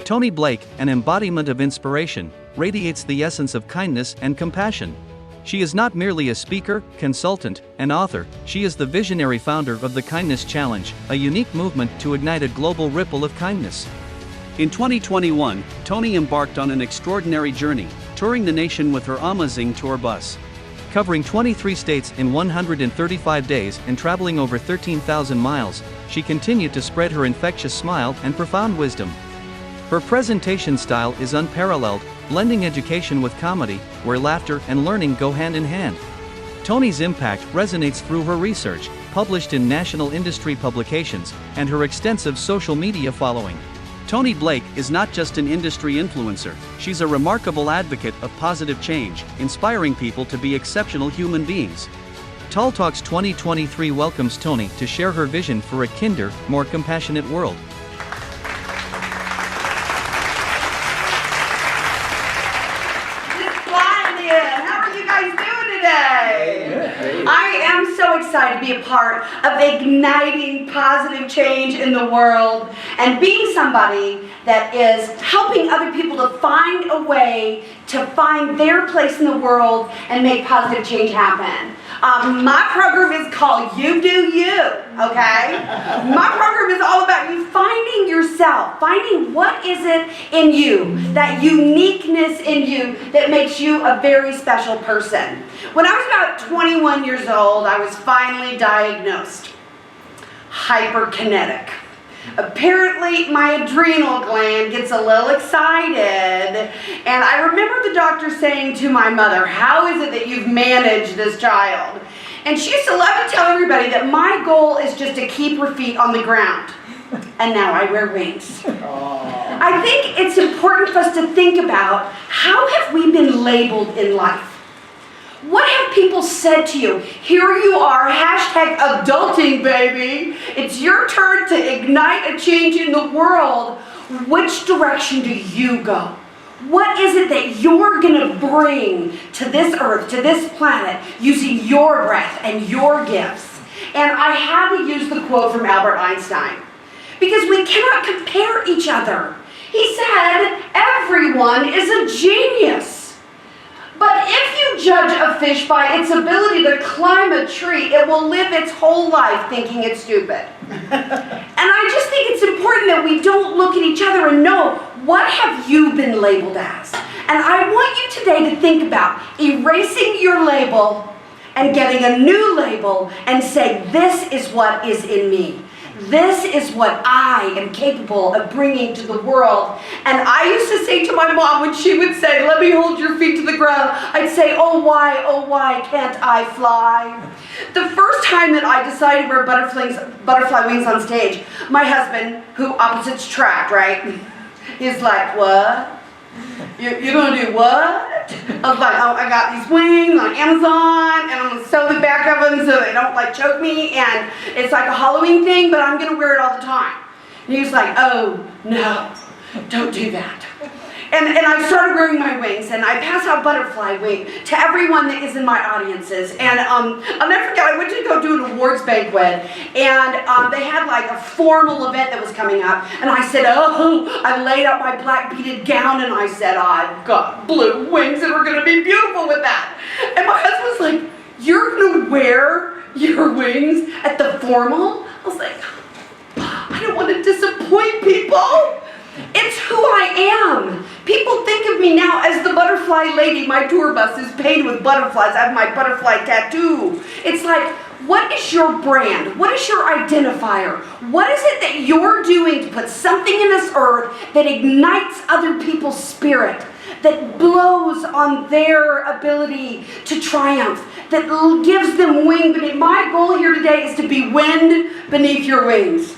Toni Blake, an embodiment of inspiration, radiates the essence of kindness and compassion. She is not merely a speaker, consultant, and author, she is the visionary founder of the Kindness Challenge, a unique movement to ignite a global ripple of kindness. In 2021, Toni embarked on an extraordinary journey, touring the nation with her Amazing tour bus. Covering 23 states in 135 days and traveling over 13,000 miles, she continued to spread her infectious smile and profound wisdom. Her presentation style is unparalleled, blending education with comedy, where laughter and learning go hand in hand. Toni's impact resonates through her research, published in national industry publications, and her extensive social media following. Toni Blake is not just an industry influencer, she's a remarkable advocate of positive change, inspiring people to be exceptional human beings. TALtalks 2023 welcomes Toni to share her vision for a kinder, more compassionate world. How are you guys doing today? I am so excited to be a part of igniting positive change in the world and being somebody that is helping other people to find a way to find their place in the world and make positive change happen. My program is called You Do You, okay? My program is all about you finding yourself, finding what is it in you, that uniqueness in you that makes you a very special person. When I was about 21 years old, I was finally diagnosed hyperkinetic. Apparently, my adrenal gland gets a little excited, and I remember the doctor saying to my mother, "How is it that you've managed this child?" And she used to love to tell everybody that my goal is just to keep her feet on the ground. And now I wear wings. I think it's important for us to think about, how have we been labeled in life? What have people said to you? Here you are, hashtag adulting, baby. It's your turn to ignite a change in the world. Which direction do you go? What is it that you're gonna bring to this earth, to this planet, using your breath and your gifts? And I had to use the quote from Albert Einstein, because we cannot compare each other. He said, everyone is a genius. But if you judge a fish by its ability to climb a tree, it will live its whole life thinking it's stupid. And I just think it's important that we don't look at each other and know, what have you been labeled as? And I want you today to think about erasing your label and getting a new label and say, this is what is in me. This is what I am capable of bringing to the world. And I used to say to my mom, when she would say, "Let me hold your feet to the ground," I'd say, oh why can't I fly? The first time that I decided to wear butterfly wings on stage, my husband, who opposites attract, right? He's like, what? You're gonna do what? I was like, oh, I got these wings on Amazon, and I'm gonna sew the back of them so they don't like choke me, and it's like a Halloween thing, but I'm gonna wear it all the time. And he was like, oh no, don't do that. And I started wearing my wings, and I pass out butterfly wing to everyone that is in my audiences. And I'll never forget, I went to go do an awards banquet, and they had like a formal event that was coming up. And I said, oh, I laid out my black beaded gown, and I said, I've got blue wings that are gonna be beautiful with that. And my husband was like, you're gonna wear your wings at the formal? I was like, I don't want to disappoint people. It's who I am. People think of me now as the butterfly lady. My tour bus is painted with butterflies. I have my butterfly tattoo. It's like, what is your brand? What is your identifier? What is it that you're doing to put something in this earth that ignites other people's spirit, that blows on their ability to triumph, that gives them wing beneath? My goal here today is to be wind beneath your wings.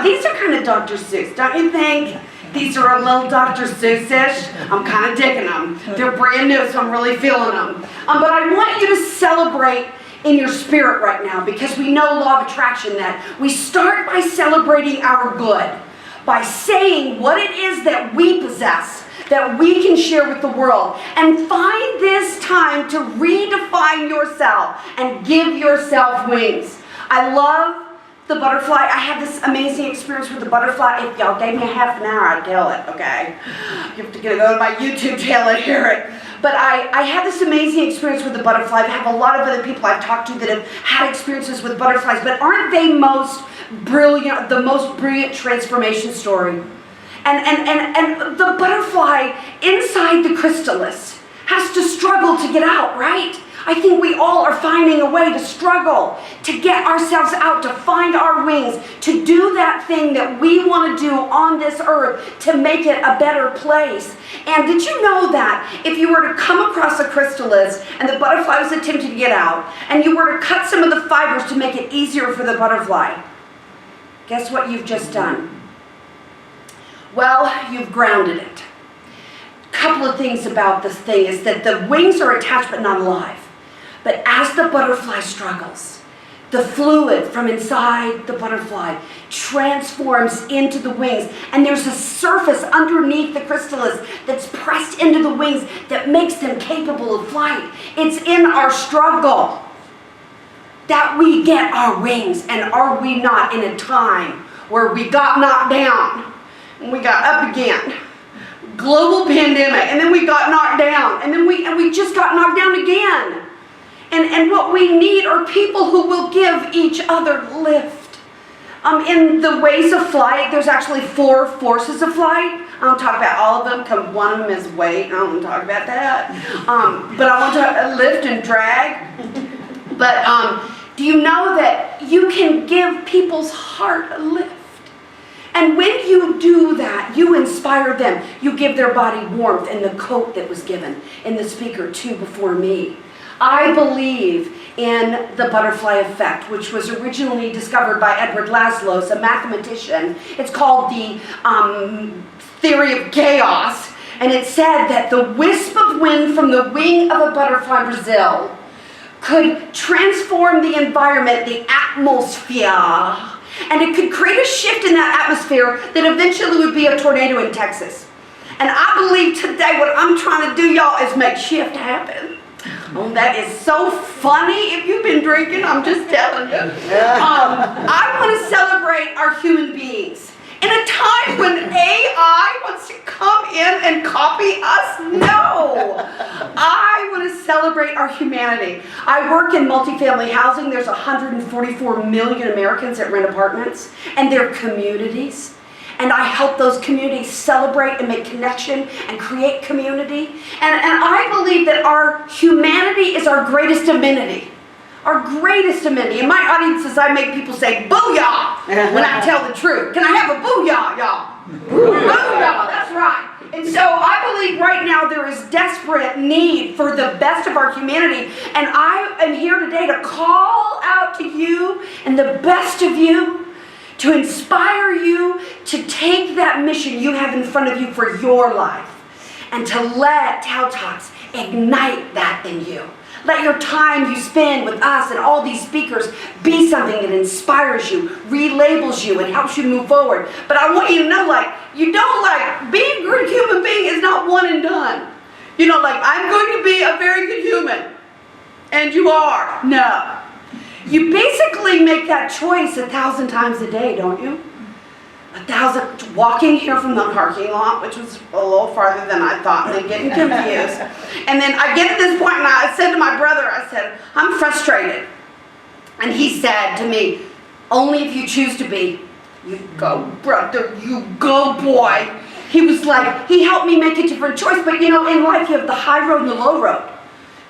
These are kind of Dr. Seuss, don't you think? These are a little Dr. Seuss-ish. I'm kind of digging them. They're brand new, so I'm really feeling them. But I want you to celebrate in your spirit right now, because we know law of attraction, that we start by celebrating our good, by saying what it is that we possess, that we can share with the world, and find this time to redefine yourself and give yourself wings. I love the butterfly. I had this amazing experience with the butterfly. If y'all gave me a half an hour, I'd tell it, okay? You have to go to my YouTube channel and hear it. But I had this amazing experience with the butterfly. I have a lot of other people I've talked to that have had experiences with butterflies, but aren't they the most brilliant transformation story? And the butterfly inside the chrysalis has to struggle to get out, right? I think we all are finding a way to struggle, to get ourselves out, to find our wings, to do that thing that we want to do on this earth to make it a better place. And did you know that if you were to come across a chrysalis and the butterfly was attempting to get out, and you were to cut some of the fibers to make it easier for the butterfly, guess what you've just done? Well, you've grounded it. A couple of things about this thing is that the wings are attached but not alive. But as the butterfly struggles, the fluid from inside the butterfly transforms into the wings, and there's a surface underneath the chrysalis that's pressed into the wings that makes them capable of flight. It's in our struggle that we get our wings, and are we not in a time where we got knocked down and we got up again? Global pandemic, and then we got knocked down, and then we just got knocked down again. And what we need are people who will give each other lift. In the ways of flight, there's actually 4 forces of flight. I don't talk about all of them, because one of them is weight. I don't want to talk about that. But I want to lift and drag. But do you know that you can give people's heart a lift? And when you do that, you inspire them. You give their body warmth, and the quote that was given in the speaker 2 before me. I believe in the butterfly effect, which was originally discovered by Edward Laszlo, a mathematician. It's called the theory of chaos. And it said that the wisp of wind from the wing of a butterfly in Brazil could transform the environment, the atmosphere. And it could create a shift in that atmosphere that eventually would be a tornado in Texas. And I believe today what I'm trying to do, y'all, is make shift happen. Oh, that is so funny. If you've been drinking, I'm just telling you. I want to celebrate our human beings. In a time when AI wants to come in and copy us, no. I want to celebrate our humanity. I work in multifamily housing. There's 144 million Americans that rent apartments, and they're communities. And I help those communities celebrate and make connection and create community. And I believe that our humanity is our greatest amenity. Our greatest amenity. In my audiences, I make people say, booyah, when I tell the truth. Can I have a booyah, y'all? Booyah, that's right. And so I believe right now there is desperate need for the best of our humanity. And I am here today to call out to you and the best of you, to inspire you to take that mission you have in front of you for your life and to let TALtalks ignite that in you. Let your time you spend with us and all these speakers be something that inspires you, relabels you, and helps you move forward. But I want you to know, you don't being a good human being is not one and done. I'm going to be a very good human. And you are. No. You basically make that choice 1,000 times a day, don't you? 1,000, walking here from the parking lot, which was a little farther than I thought, and then getting confused. And then I get to this point, and I said to my brother, I said, I'm frustrated. And he said to me, only if you choose to be. You go, brother, you go, boy. He was he helped me make a different choice. But in life, you have the high road and the low road.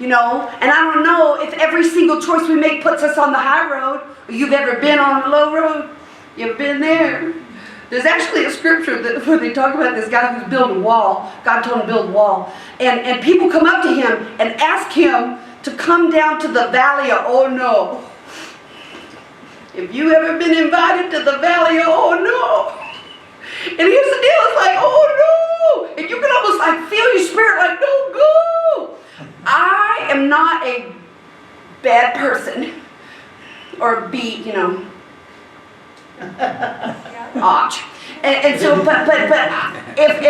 And I don't know if every single choice we make puts us on the high road. You've ever been on the low road? You've been there. There's actually a scripture where they talk about this guy who's building a wall. God told him to build a wall. And people come up to him and ask him to come down to the valley of oh no. If you ever been invited to the valley of oh no. And here's the deal, it's oh no. And you can almost feel your spirit no, go. I am not a bad person or Och. And so, but if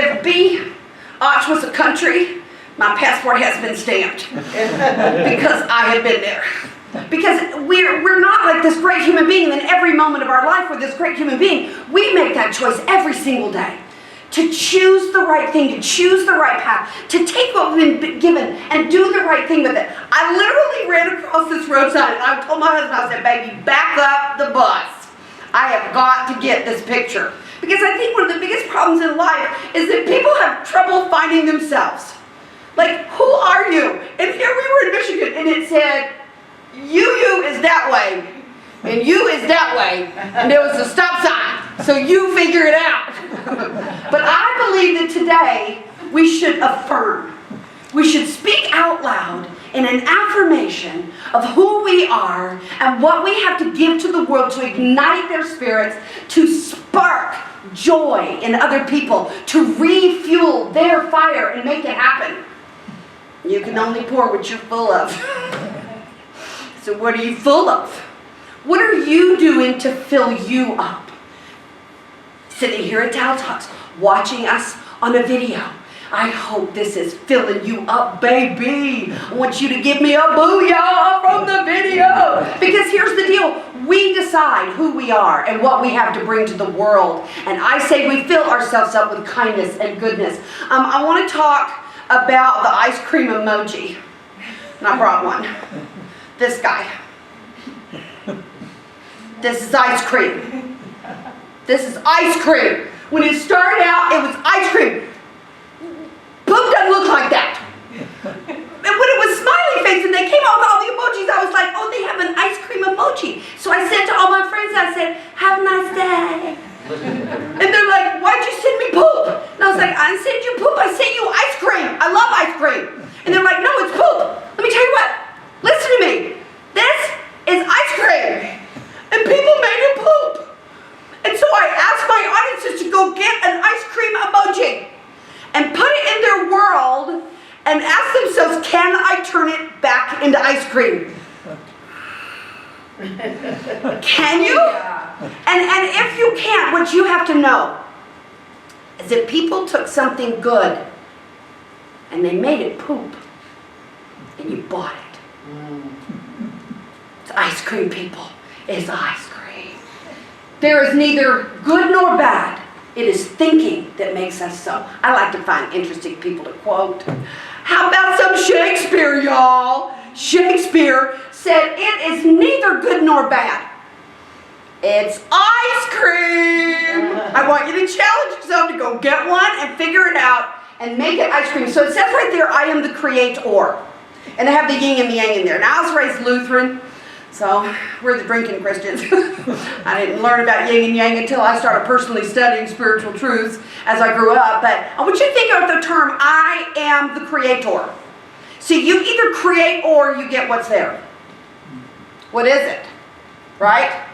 Och was a country, my passport has been stamped because I have been there. Because we're not like this great human being, and in every moment of our life we're this great human being. We make that choice every single day. To choose the right thing, to choose the right path, to take what we've been given and do the right thing with it. I literally ran across this road sign and I told my husband, I said, baby, back up the bus. I have got to get this picture. Because I think one of the biggest problems in life is that people have trouble finding themselves. Like, who are you? And here we were in Michigan and it said, you is that way. And you is that way. And there was a stop sign. So you figure it out. But I believe that today we should affirm. We should speak out loud in an affirmation of who we are and what we have to give to the world to ignite their spirits, to spark joy in other people, to refuel their fire and make it happen. You can only pour what you're full of. So what are you full of? What are you doing to fill you up? Sitting here at TALtalks, watching us on a video. I hope this is filling you up, baby. I want you to give me a booyah from the video. Because here's the deal. We decide who we are and what we have to bring to the world. And I say we fill ourselves up with kindness and goodness. I want to talk about the ice cream emoji. And I brought one. This guy. This is ice cream. This is ice cream. When it started out, it was ice cream. Poop doesn't look like that. And when it was smiley face and they came out with all the emojis, I was like, oh, they have an ice cream emoji. So I said to all my friends, I said, have a nice day. And they're like, why'd you send me poop? And I was like, I didn't send you poop, I sent you ice cream. I love ice cream. And they're like, no, it's poop. Let me tell you what, listen to me. This is ice cream. And people made it poop. And so I asked my audiences to go get an ice cream emoji and put it in their world and ask themselves, can I turn it back into ice cream? Can you? And if you can't, what you have to know is that people took something good and they made it poop and you bought it. It's ice cream, people. It's ice cream. There is neither good nor bad. It is thinking that makes us so. I like to find interesting people to quote. How about some Shakespeare, y'all? Shakespeare said, it is neither good nor bad. It's ice cream. I want you to challenge yourself to go get one and figure it out and make it ice cream. So it says right there, I am the creator. And I have the yin and the yang in there. Now I was raised Lutheran. So we're the drinking Christians. I didn't learn about yin and yang until I started personally studying spiritual truths as I grew up. But I want you to think of the term, I am the creator. See, you either create or you get what's there. What is it? Right?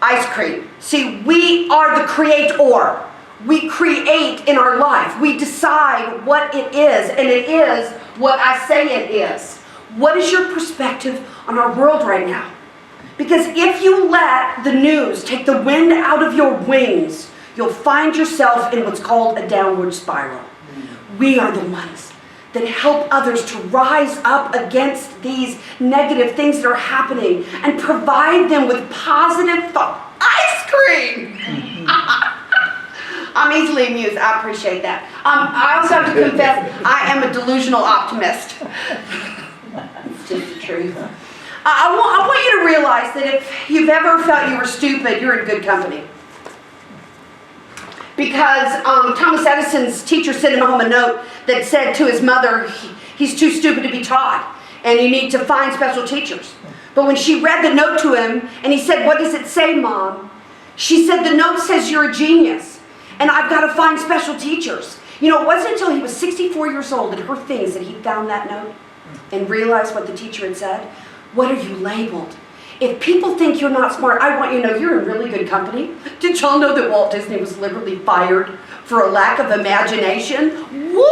Ice cream. See, we are the creator. We create in our life. We decide what it is, and it is what I say it is. What is your perspective on our world right now? Because if you let the news take the wind out of your wings, you'll find yourself in what's called a downward spiral. We are the ones that help others to rise up against these negative things that are happening and provide them with positive thought. Ice cream! I'm easily amused. I appreciate that. I also have to confess, I am a delusional optimist. It's just the truth. I want you to realize that if you've ever felt you were stupid, you're in good company. Because Thomas Edison's teacher sent him home a note that said to his mother, he's too stupid to be taught, and you need to find special teachers. But when she read the note to him, and he said, what does it say, Mom? She said, the note says you're a genius, and I've got to find special teachers. You know, it wasn't until he was 64 years old and heard things that he found that note and realized what the teacher had said. What are you labeled? If people think you're not smart, I want you to know you're in really good company. Did y'all know that Walt Disney was literally fired for a lack of imagination? What?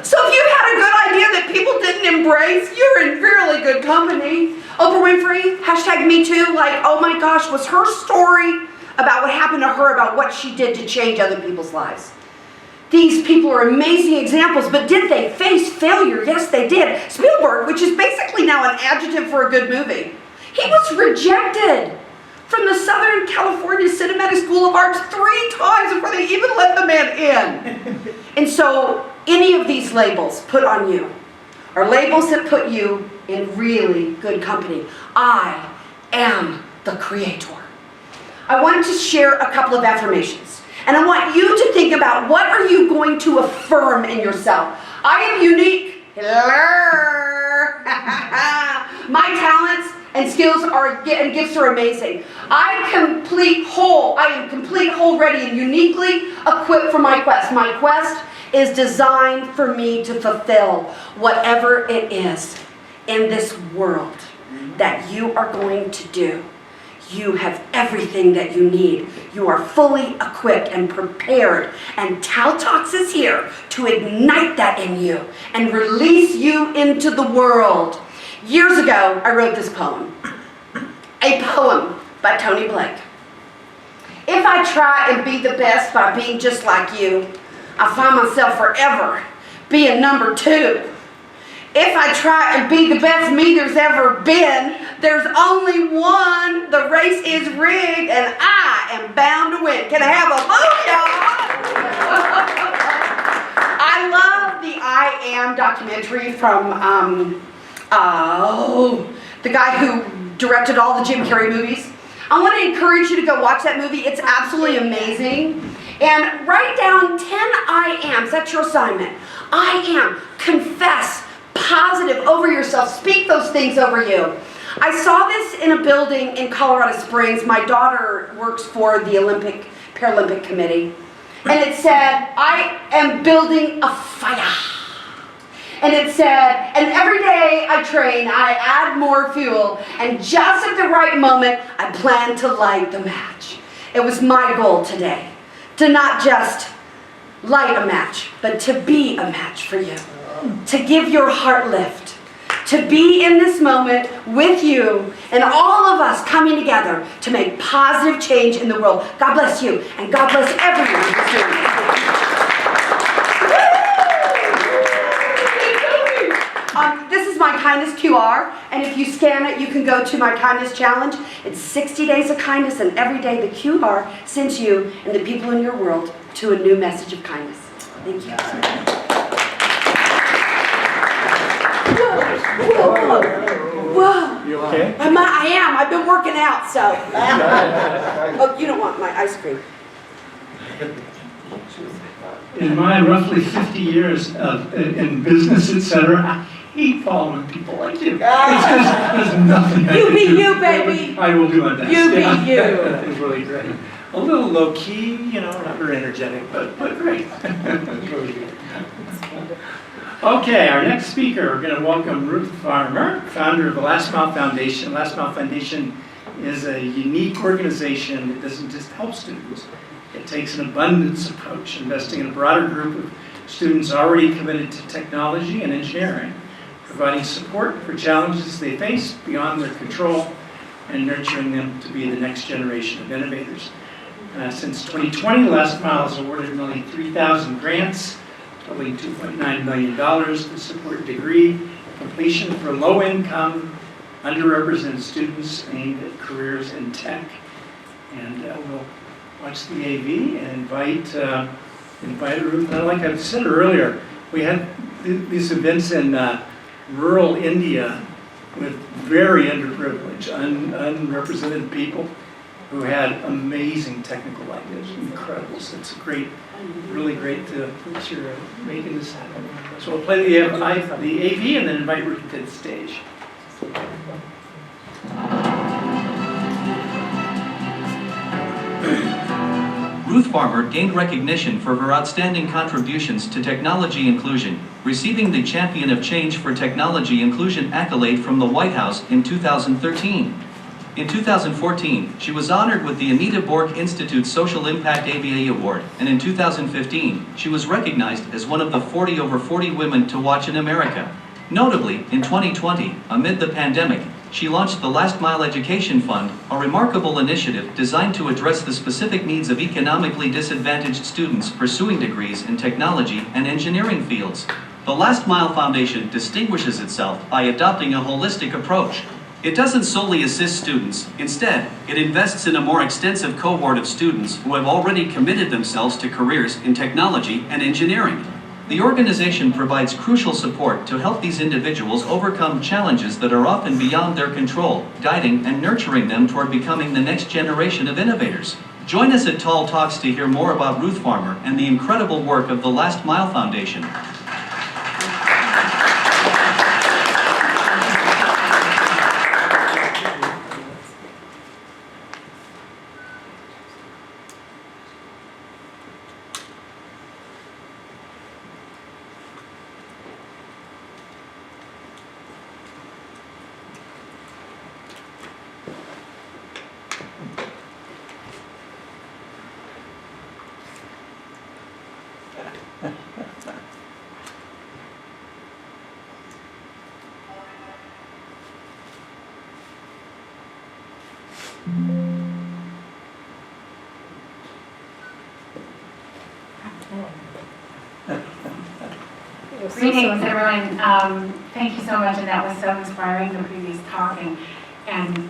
So if you had a good idea that people didn't embrace, you're in really good company. Oprah Winfrey, #MeToo, like, oh my gosh, was her story about what happened to her, about what she did to change other people's lives. These people are amazing examples, but did they face failure? Yes, they did. Spielberg, which is basically now an adjective for a good movie, he was rejected from the Southern California Cinematic School of Arts 3 times before they even let the man in. And so any of these labels put on you are labels that put you in really good company. I am the creator. I wanted to share a couple of affirmations. And I want you to think about, what are you going to affirm in yourself? I am unique. Hello. My talents and skills and gifts are amazing. I am complete, whole, ready, and uniquely equipped for my quest. My quest is designed for me to fulfill whatever it is in this world that you are going to do. You have everything that you need. You are fully equipped and prepared. And TALtalks is here to ignite that in you and release you into the world. Years ago, I wrote this poem. A poem by Toni Blake. If I try and be the best by being just like you, I find myself forever being number 2. If I try and be the best me there's ever been, there's only one. The race is rigged and I am bound to win. Can I have a booyah? I love the I Am documentary from the guy who directed all the Jim Carrey movies. I want to encourage you to go watch that movie. It's absolutely amazing. And write down 10 I Ams. That's your assignment. I am. Confess. Positive over yourself. Speak those things over you. I saw this in a building in Colorado Springs. My daughter works for the Paralympic Committee. And it said, I am building a fire. And it said, and every day I train, I add more fuel. And just at the right moment, I plan to light the match. It was my goal today to not just light a match, but to be a match for you. To give your heart lift, to be in this moment with you and all of us coming together to make positive change in the world. God bless you, and God bless everyone who's doing it. This is my kindness QR, and if you scan it, you can go to my kindness challenge. It's 60 days of kindness, and every day the QR sends you and the people in your world to a new message of kindness. Thank you. Whoa. You okay? I am. I've been working out, so. Oh, you don't want my ice cream. In my roughly 50 years in business, etc., I hate following people like you. It's just, there's nothing I You can be do. you, baby. I will do my best. You be you. It's really great. A little low key, you know, not very energetic, but great. Really good. Okay, our next speaker, we're going to welcome Ruth Farmer, founder of the Last Mile Foundation. Last Mile Foundation is a unique organization that doesn't just help students. It takes an abundance approach, investing in a broader group of students already committed to technology and engineering, providing support for challenges they face beyond their control, and nurturing them to be the next generation of innovators. Since 2020, Last Mile has awarded nearly 3,000 grants, totaling $2.9 million to support degree completion for low-income, underrepresented students aimed at careers in tech. And we'll watch the AV and invite Ruth. And like I said earlier, we had these events in rural India with very underprivileged, unrepresented people who had amazing technical ideas, incredible. So it's really great that you're making this happen. So we'll play the AV and then invite Ruth to the stage. Ruth Farmer gained recognition for her outstanding contributions to technology inclusion, receiving the Champion of Change for Technology Inclusion accolade from the White House in 2013. In 2014, she was honored with the Anita Borg Institute Social Impact ABA Award, and in 2015, she was recognized as one of the 40 over 40 women to watch in America. Notably, in 2020, amid the pandemic, She launched the Last Mile Education Fund, a remarkable initiative designed to address the specific needs of economically disadvantaged students pursuing degrees in technology and engineering fields. The Last Mile Foundation distinguishes itself by adopting a holistic approach. It doesn't solely assist students. Instead, it invests in a more extensive cohort of students who have already committed themselves to careers in technology and engineering. The organization provides crucial support to help these individuals overcome challenges that are often beyond their control, guiding and nurturing them toward becoming the next generation of innovators. Join us at TALtalks to hear more about Ruth Farmer and the incredible work of the Last Mile Foundation. Greetings, everyone. Thank you so much, and that was so inspiring, the previous talk, and